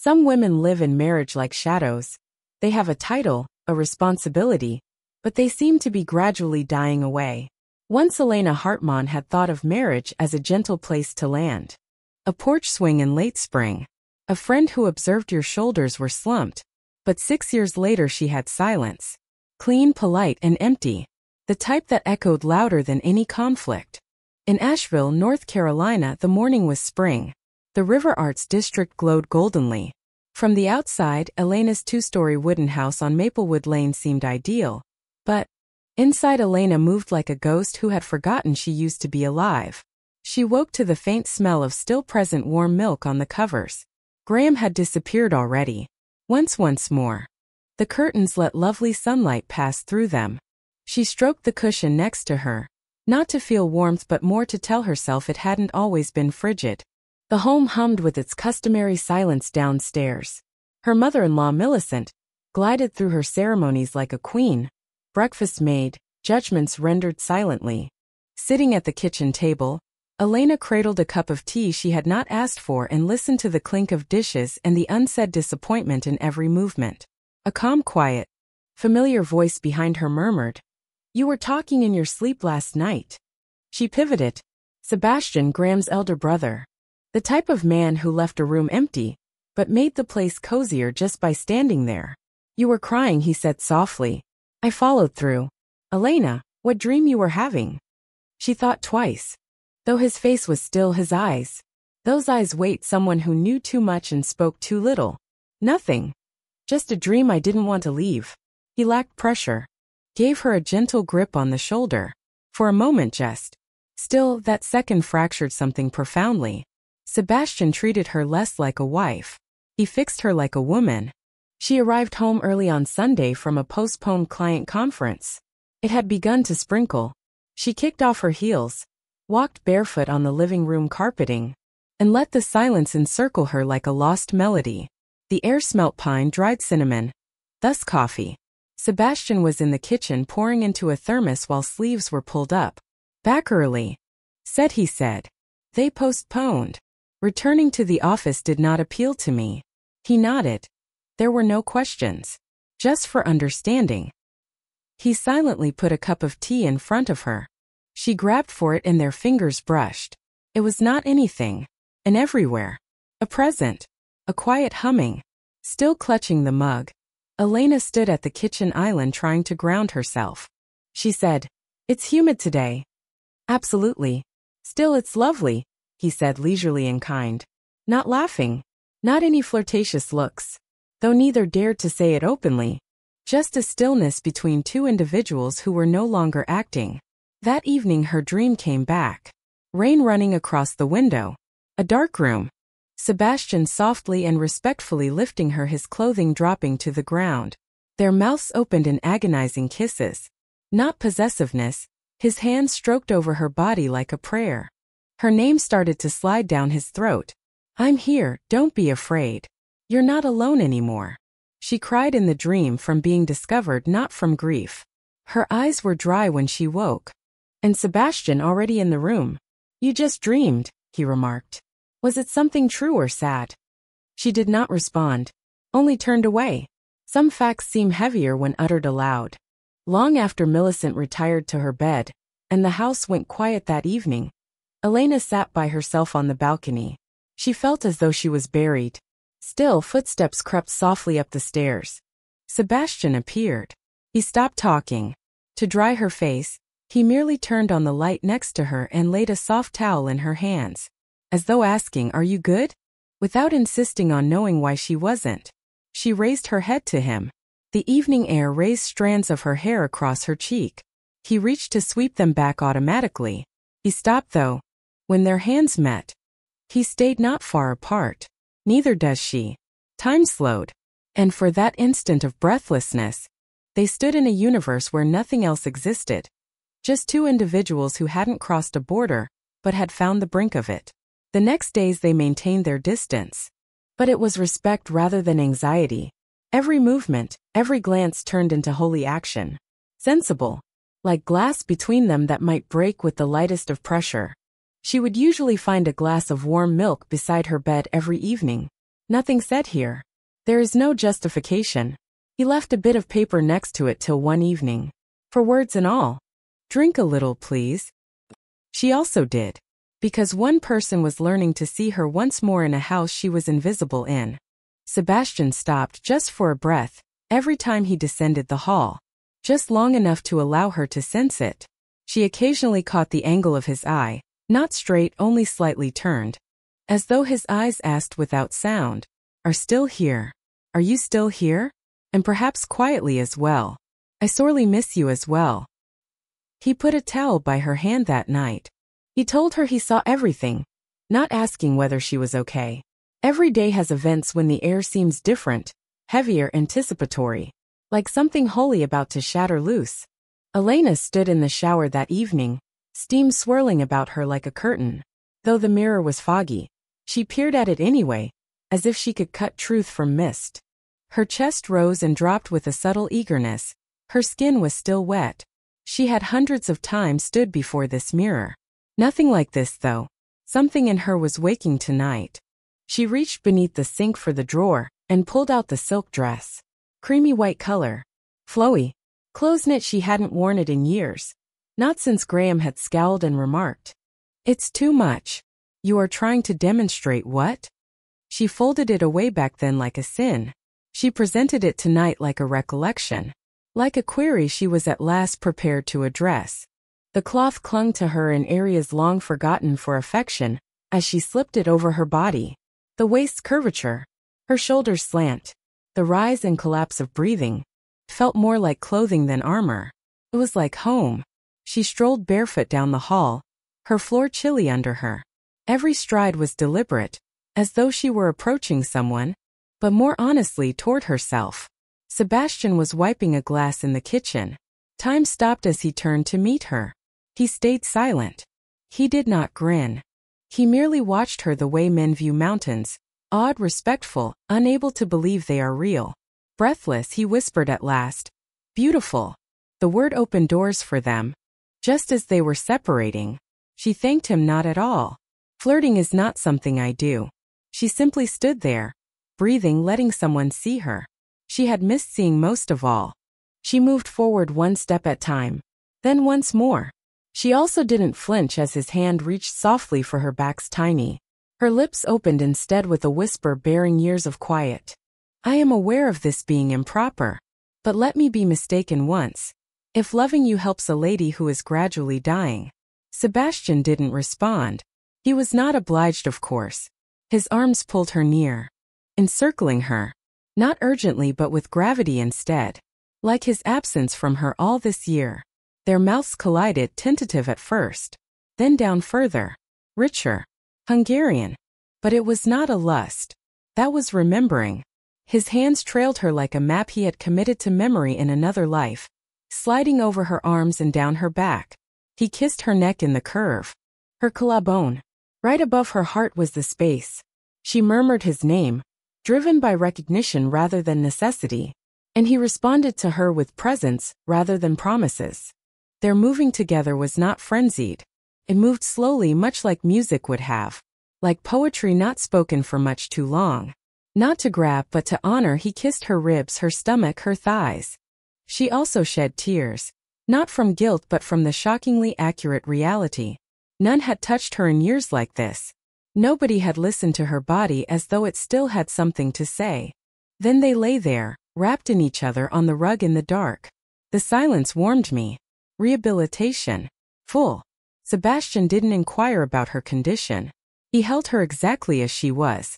Some women live in marriage like shadows. They have a title, a responsibility, but they seem to be gradually dying away. Once Elena Hartmann had thought of marriage as a gentle place to land. A porch swing in late spring. A friend who observed your shoulders were slumped. But 6 years later she had silence. Clean, polite, and empty. The type that echoed louder than any conflict. In Asheville, North Carolina, the morning was spring. The River Arts District glowed goldenly. From the outside, Elena's two-story wooden house on Maplewood Lane seemed ideal. But inside, Elena moved like a ghost who had forgotten she used to be alive. She woke to the faint smell of still-present warm milk on the covers. Graham had disappeared already. Once more. The curtains let lovely sunlight pass through them. She stroked the cushion next to her, not to feel warmth but more to tell herself it hadn't always been frigid. The home hummed with its customary silence downstairs. Her mother-in-law, Millicent, glided through her ceremonies like a queen. Breakfast made, judgments rendered silently. Sitting at the kitchen table, Elena cradled a cup of tea she had not asked for and listened to the clink of dishes and the unsaid disappointment in every movement. A calm, quiet, familiar voice behind her murmured, "You were talking in your sleep last night." She pivoted. Sebastian, Graham's elder brother. The type of man who left a room empty, but made the place cozier just by standing there. "You were crying," he said softly. I followed through. "Elena, what dream you were having?" She thought twice. Though his face was still, his eyes. Those eyes wait someone who knew too much and spoke too little. "Nothing. Just a dream I didn't want to leave." He lacked pressure. Gave her a gentle grip on the shoulder. For a moment just. Still, that second fractured something profoundly. Sebastian treated her less like a wife. He fixed her like a woman. She arrived home early on Sunday from a postponed client conference. It had begun to sprinkle. She kicked off her heels, walked barefoot on the living room carpeting, and let the silence encircle her like a lost melody. The air smelt pine, dried cinnamon, thus coffee. Sebastian was in the kitchen pouring into a thermos while sleeves were pulled up. "Back early," he said. They postponed. Returning to the office did not appeal to me. He nodded. There were no questions. Just for understanding. He silently put a cup of tea in front of her. She grabbed for it and their fingers brushed. It was not anything. An everywhere. A present. A quiet humming. Still clutching the mug, Elena stood at the kitchen island trying to ground herself. She said, "It's humid today." "Absolutely. Still, it's lovely," he said leisurely and kind. Not laughing. Not any flirtatious looks. Though neither dared to say it openly. Just a stillness between two individuals who were no longer acting. That evening her dream came back. Rain running across the window. A dark room. Sebastian softly and respectfully lifting her, his clothing dropping to the ground. Their mouths opened in agonizing kisses. Not possessiveness, his hands stroked over her body like a prayer. Her name started to slide down his throat. "I'm here, don't be afraid. You're not alone anymore." She cried in the dream from being discovered, not from grief. Her eyes were dry when she woke. And Sebastian already in the room. "You just dreamed," he remarked. "Was it something true or sad?" She did not respond. Only turned away. Some facts seem heavier when uttered aloud. Long after Millicent retired to her bed, and the house went quiet that evening, Elena sat by herself on the balcony. She felt as though she was buried. Still, footsteps crept softly up the stairs. Sebastian appeared. He stopped talking. To dry her face, he merely turned on the light next to her and laid a soft towel in her hands. As though asking, "Are you good?" Without insisting on knowing why she wasn't. She raised her head to him. The evening air raised strands of her hair across her cheek. He reached to sweep them back automatically. He stopped though. When their hands met, he stayed not far apart. Neither does she. Time slowed. And for that instant of breathlessness, they stood in a universe where nothing else existed. Just two individuals who hadn't crossed a border, but had found the brink of it. The next days they maintained their distance. But it was respect rather than anxiety. Every movement, every glance turned into holy action. Sensible. Like glass between them that might break with the lightest of pressure. She would usually find a glass of warm milk beside her bed every evening. Nothing said here. There is no justification. He left a bit of paper next to it till one evening. For words and all. Drink a little, please. She also did. Because one person was learning to see her once more in a house she was invisible in. Sebastian stopped just for a breath, every time he descended the hall. Just long enough to allow her to sense it. She occasionally caught the angle of his eye, not straight, only slightly turned. As though his eyes asked without sound, "Are still here? Are you still here?" And perhaps quietly as well. "I sorely miss you as well." He put a towel by her hand that night. He told her he saw everything, not asking whether she was okay. Every day has events when the air seems different, heavier, anticipatory, like something holy about to shatter loose. Elena stood in the shower that evening, steam swirling about her like a curtain. Though the mirror was foggy, she peered at it anyway, as if she could cut truth from mist. Her chest rose and dropped with a subtle eagerness. Her skin was still wet. She had hundreds of times stood before this mirror. Nothing like this, though. Something in her was waking tonight. She reached beneath the sink for the drawer and pulled out the silk dress. Creamy white color. Flowy. Clothes knit. She hadn't worn it in years. Not since Graham had scowled and remarked, "It's too much." "You are trying to demonstrate what?" She folded it away back then like a sin. She presented it tonight like a recollection. Like a query she was at last prepared to address. The cloth clung to her in areas long forgotten for affection, as she slipped it over her body. The waist's curvature, her shoulders slant, the rise and collapse of breathing, felt more like clothing than armor. It was like home. She strolled barefoot down the hall, her floor chilly under her. Every stride was deliberate, as though she were approaching someone, but more honestly toward herself. Sebastian was wiping a glass in the kitchen. Time stopped as he turned to meet her. He stayed silent. He did not grin. He merely watched her the way men view mountains, awed, respectful, unable to believe they are real. Breathless, he whispered at last, "Beautiful." The word opened doors for them. Just as they were separating, she thanked him not at all. "Flirting is not something I do." She simply stood there, breathing, letting someone see her. She had missed seeing most of all. She moved forward one step at a time, then once more. She also didn't flinch as his hand reached softly for her back's tiny. Her lips opened instead with a whisper bearing years of quiet. "I am aware of this being improper. But let me be mistaken once. If loving you helps a lady who is gradually dying." Sebastian didn't respond. He was not obliged, of course. His arms pulled her near, encircling her. Not urgently but with gravity instead. Like his absence from her all this year. Their mouths collided, tentative at first. Then down further. Richer. Hungarian. But it was not a lust. That was remembering. His hands trailed her like a map he had committed to memory in another life, sliding over her arms and down her back. He kissed her neck in the curve. Her collarbone. Right above her heart was the space. She murmured his name, driven by recognition rather than necessity, and he responded to her with presence rather than promises. Their moving together was not frenzied. It moved slowly, much like music would have. Like poetry not spoken for much too long. Not to grab but to honor. He kissed her ribs, her stomach, her thighs. She also shed tears. Not from guilt but from the shockingly accurate reality. None had touched her in years like this. Nobody had listened to her body as though it still had something to say. Then they lay there, wrapped in each other on the rug in the dark. The silence warmed me. Rehabilitation. Full. Sebastian didn't inquire about her condition. He held her exactly as she was.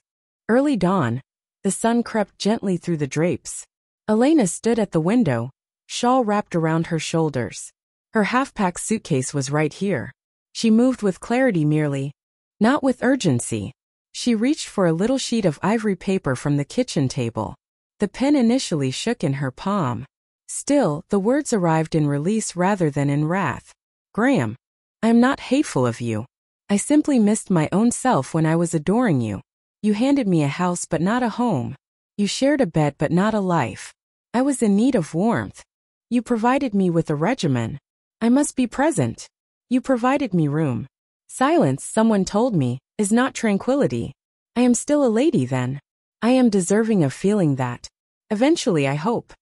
Early dawn. The sun crept gently through the drapes. Elena stood at the window, shawl wrapped around her shoulders. Her half-packed suitcase was right here. She moved with clarity merely, not with urgency. She reached for a little sheet of ivory paper from the kitchen table. The pen initially shook in her palm. Still, the words arrived in release rather than in wrath. "Graham, I am not hateful of you. I simply missed my own self when I was adoring you. You handed me a house but not a home. You shared a bed but not a life. I was in need of warmth. You provided me with a regimen. I must be present. You provided me room. Silence, someone told me, is not tranquility. I am still a lady then. I am deserving of feeling that. Eventually, I hope.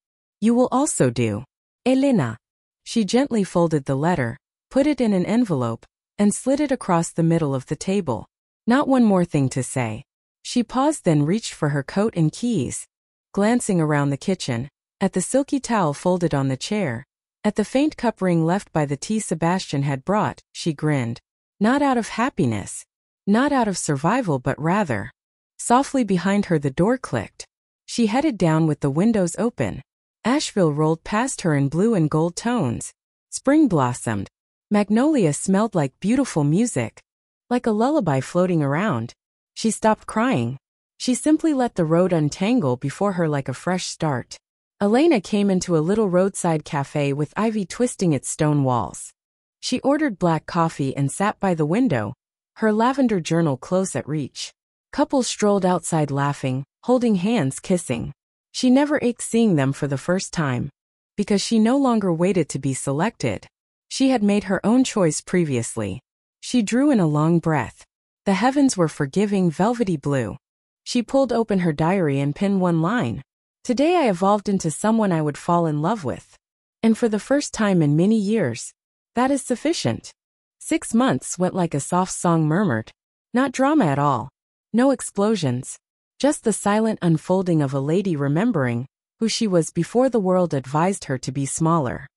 You will also do. Elena. She gently folded the letter, put it in an envelope, and slid it across the middle of the table. Not one more thing to say. She paused, then reached for her coat and keys. Glancing around the kitchen, at the silky towel folded on the chair, at the faint cup ring left by the tea Sebastian had brought, she grinned. Not out of happiness. Not out of survival, but rather. Softly behind her the door clicked. She headed down with the windows open. Asheville rolled past her in blue and gold tones. Spring blossomed. Magnolia smelled like beautiful music. Like a lullaby floating around. She stopped crying. She simply let the road untangle before her like a fresh start. Elena came into a little roadside cafe with ivy twisting its stone walls. She ordered black coffee and sat by the window, her lavender journal close at reach. Couples strolled outside laughing, holding hands, kissing. She never ached seeing them for the first time. Because she no longer waited to be selected. She had made her own choice previously. She drew in a long breath. The heavens were forgiving, velvety blue. She pulled open her diary and pinned one line. Today I evolved into someone I would fall in love with. And for the first time in many years, that is sufficient. 6 months went like a soft song murmured. Not drama at all. No explosions. Just the silent unfolding of a lady remembering who she was before the world advised her to be smaller.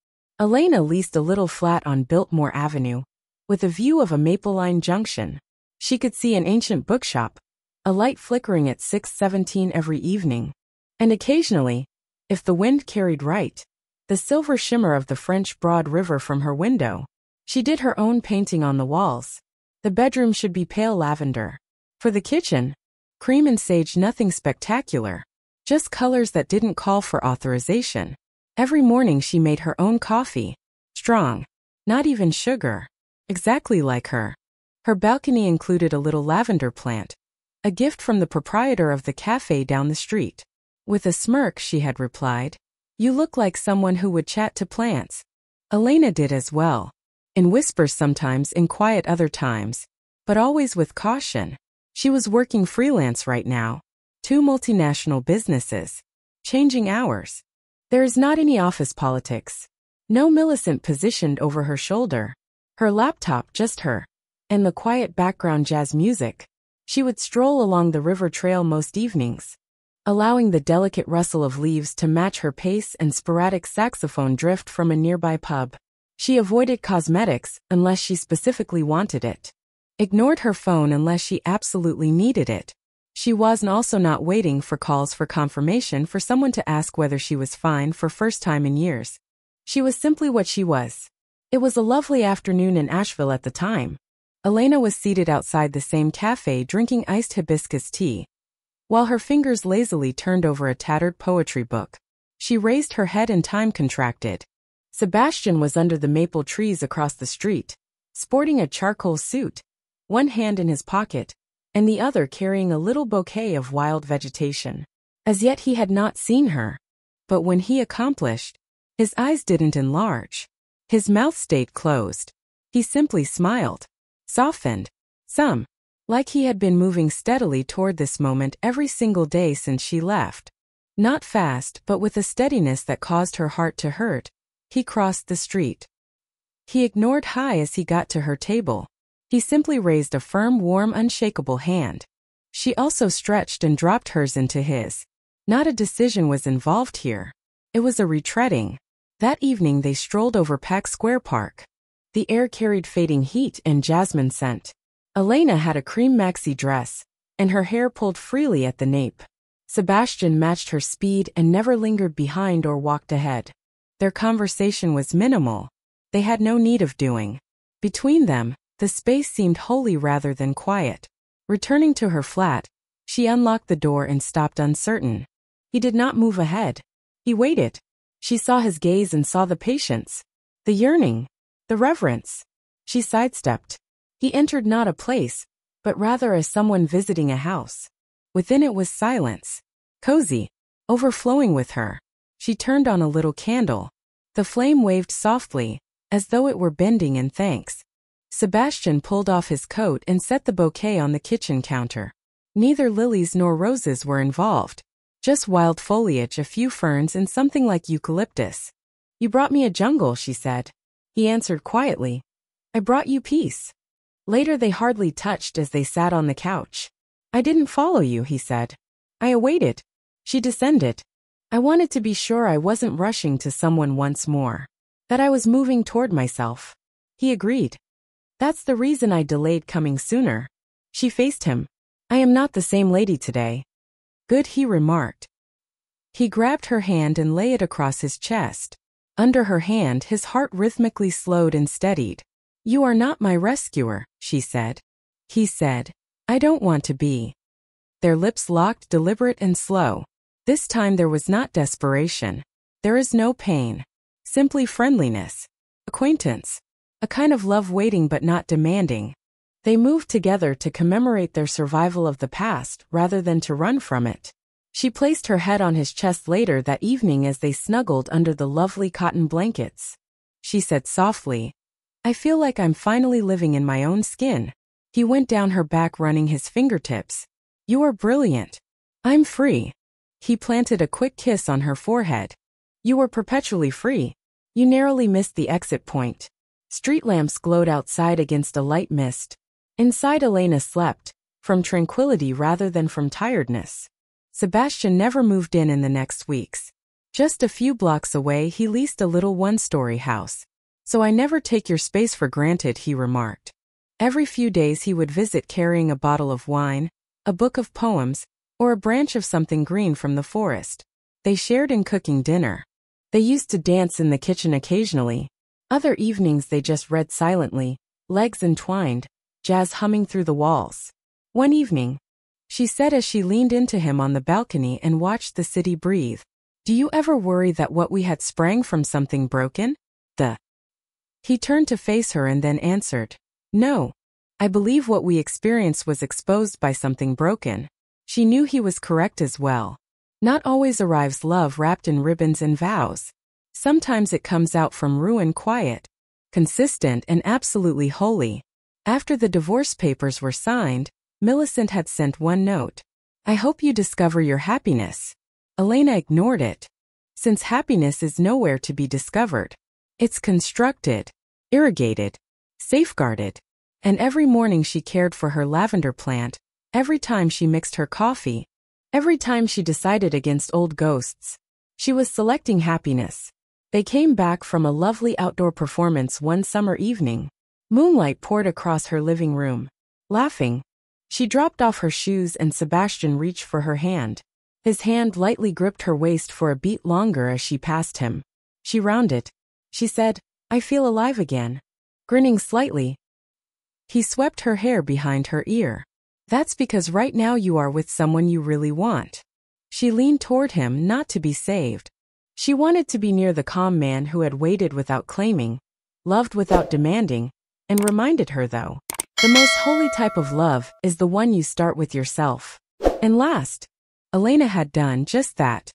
Elena leased a little flat on Biltmore Avenue, with a view of a Maple Line junction. She could see an ancient bookshop, a light flickering at 6:17 every evening. And occasionally, if the wind carried right, the silver shimmer of the French Broad River from her window. She did her own painting on the walls. The bedroom should be pale lavender. For the kitchen, cream and sage, nothing spectacular. Just colors that didn't call for authorization. Every morning she made her own coffee. Strong. Not even sugar. Exactly like her. Her balcony included a little lavender plant. A gift from the proprietor of the cafe down the street. With a smirk she had replied, "You look like someone who would chat to plants." Elena did as well. In whispers sometimes, in quiet other times. But always with caution. She was working freelance right now. 2 multinational businesses. Changing hours. There is not any office politics. No Millicent positioned over her shoulder. Her laptop, just her. And the quiet background jazz music. She would stroll along the river trail most evenings, allowing the delicate rustle of leaves to match her pace and sporadic saxophone drift from a nearby pub. She avoided cosmetics unless she specifically wanted it. Ignored her phone unless she absolutely needed it. She was also not waiting for calls for confirmation for someone to ask whether she was fine for first time in years. She was simply what she was. It was a lovely afternoon in Asheville at the time. Elena was seated outside the same cafe drinking iced hibiscus tea, while her fingers lazily turned over a tattered poetry book. She raised her head and time contracted. Sebastian was under the maple trees across the street, sporting a charcoal suit, one hand in his pocket, and the other carrying a little bouquet of wild vegetation. As yet he had not seen her. But when he accomplished, his eyes didn't enlarge. His mouth stayed closed. He simply smiled. Softened. Some. Like he had been moving steadily toward this moment every single day since she left. Not fast, but with a steadiness that caused her heart to hurt. He crossed the street. He ignored Hi as he got to her table. He simply raised a firm, warm, unshakable hand. She also stretched and dropped hers into his. Not a decision was involved here. It was a retreading. That evening they strolled over Pack Square Park. The air carried fading heat and jasmine scent. Elena had a cream maxi dress, and her hair pulled freely at the nape. Sebastian matched her speed and never lingered behind or walked ahead. Their conversation was minimal. They had no need of doing. Between them, the space seemed holy rather than quiet. Returning to her flat, she unlocked the door and stopped uncertain. He did not move ahead. He waited. She saw his gaze and saw the patience, the yearning, the reverence. She sidestepped. He entered not a place, but rather as someone visiting a house. Within it was silence, cozy, overflowing with her. She turned on a little candle. The flame waved softly, as though it were bending in thanks. Sebastian pulled off his coat and set the bouquet on the kitchen counter. Neither lilies nor roses were involved. Just wild foliage, a few ferns, and something like eucalyptus. You brought me a jungle, she said. He answered quietly. I brought you peace. Later they hardly touched as they sat on the couch. I didn't follow you, he said. I awaited. She descended. I wanted to be sure I wasn't rushing to someone once more. That I was moving toward myself. He agreed. That's the reason I delayed coming sooner. She faced him. I am not the same lady today. Good, he remarked. He grabbed her hand and lay it across his chest. Under her hand, his heart rhythmically slowed and steadied. You are not my rescuer, she said. He said, I don't want to be. Their lips locked, deliberate and slow. This time there was not desperation. There is no pain. Simply friendliness. Acquaintance. A kind of love waiting but not demanding. They moved together to commemorate their survival of the past rather than to run from it. She placed her head on his chest later that evening as they snuggled under the lovely cotton blankets. She said softly, I feel like I'm finally living in my own skin. He went down her back, running his fingertips. You are brilliant. I'm free. He planted a quick kiss on her forehead. You were perpetually free. You narrowly missed the exit point. Street lamps glowed outside against a light mist. Inside, Elena slept, from tranquility rather than from tiredness. Sebastian never moved in the next weeks. Just a few blocks away, he leased a little one-story house. So I never take your space for granted, he remarked. Every few days he would visit carrying a bottle of wine, a book of poems, or a branch of something green from the forest. They shared in cooking dinner. They used to dance in the kitchen occasionally. Other evenings they just read silently, legs entwined, jazz humming through the walls. One evening, she said as she leaned into him on the balcony and watched the city breathe, do you ever worry that what we had sprang from something broken? He turned to face her and then answered, no. I believe what we experienced was exposed by something broken. She knew he was correct as well. Not always arrives love wrapped in ribbons and vows. Sometimes it comes out from ruin, quiet, consistent and absolutely holy. After the divorce papers were signed, Millicent had sent one note. I hope you discover your happiness. Elena ignored it. Since happiness is nowhere to be discovered. It's constructed, irrigated, safeguarded. And every morning she cared for her lavender plant, every time she mixed her coffee, every time she decided against old ghosts. She was selecting happiness. They came back from a lovely outdoor performance one summer evening. Moonlight poured across her living room. Laughing, she dropped off her shoes and Sebastian reached for her hand. His hand lightly gripped her waist for a beat longer as she passed him. She rounded. She said, I feel alive again. Grinning slightly, he swept her hair behind her ear. That's because right now you are with someone you really want. She leaned toward him, not to be saved. She wanted to be near the calm man who had waited without claiming, loved without demanding, and reminded her though, the most holy type of love is the one you start with yourself. And last, Elena had done just that.